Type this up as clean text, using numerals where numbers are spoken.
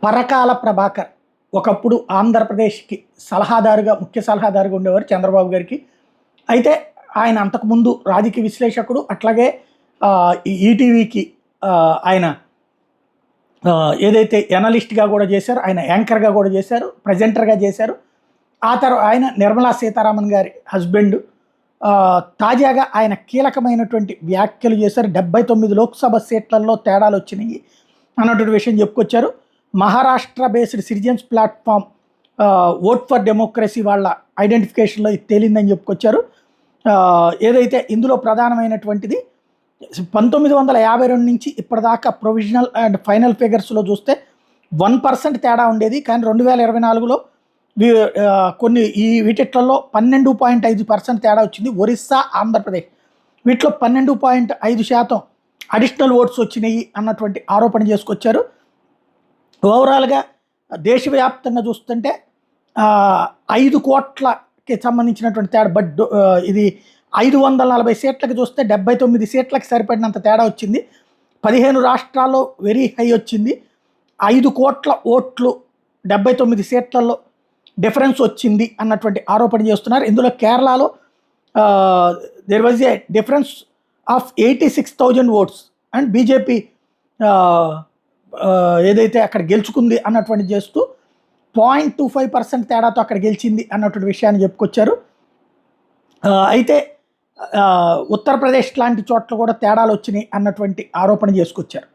పరకాల ప్రభాకర్ ఒకప్పుడు ఆంధ్రప్రదేశ్కి సలహాదారుగా ముఖ్య సలహాదారుగా ఉండేవారు చంద్రబాబు గారికి. అయితే ఆయన అంతకుముందు రాజకీయ విశ్లేషకుడు, అట్లాగే ఈటీవీకి ఆయన ఏదైతే ఎనలిస్ట్గా కూడా చేశారు, ఆయన యాంకర్గా కూడా చేశారు, ప్రజెంటర్గా చేశారు. ఆ తర్వాత ఆయన నిర్మలా సీతారామన్ గారి హస్బెండ్. తాజాగా ఆయన కీలకమైనటువంటి వ్యాఖ్యలు చేశారు. 79 లోక్సభ సీట్లలో తేడాలు వచ్చినాయి అన్నటువంటి విషయం చెప్పుకొచ్చారు. Maharashtra based citizens platform vote for democracy వాళ్ళ ఐడెంటిఫికేషన్లో ఇది తేలిందని చెప్పుకొచ్చారు. ఏదైతే ఇందులో ప్రధానమైనటువంటిది 1952 నుంచి ఇప్పటిదాకా ప్రొవిజనల్ అండ్ ఫైనల్ ఫిగర్స్లో చూస్తే 1% తేడా ఉండేది. కానీ 2024లో కొన్ని వీటిట్లలో 12.5% తేడా వచ్చింది. ఒరిస్సా, ఆంధ్రప్రదేశ్ వీటిలో 12.5% అడిషనల్ ఓట్స్ వచ్చినాయి అన్నటువంటి ఆరోపణ చేసుకొచ్చారు. ఓవరాల్గా దేశవ్యాప్తంగా చూస్తుంటే 5 కోట్లకి సంబంధించినటువంటి తేడా. బట్ ఇది 540 సీట్లకి చూస్తే 79 సీట్లకి సరిపడినంత తేడా వచ్చింది. 15 రాష్ట్రాల్లో వెరీ హై వచ్చింది. 5 కోట్ల ఓట్లు 79 సీట్లలో డిఫరెన్స్ వచ్చింది అన్నటువంటి ఆరోపణ చేస్తున్నారు. ఇందులో కేరళలో there was a difference of 86,000 votes and BJP ఏదైతే అక్కడ గెలుచుకుంది అన్నటువంటి చేస్తూ 0.25% తేడాతో అక్కడ గెలిచింది అన్నటువంటి విషయాన్ని చెప్పుకొచ్చారు. అయితే ఉత్తరప్రదేశ్ లాంటి చోట్ల కూడా తేడాలు వచ్చినాయి అన్నటువంటి ఆరోపణ చేసుకొచ్చారు.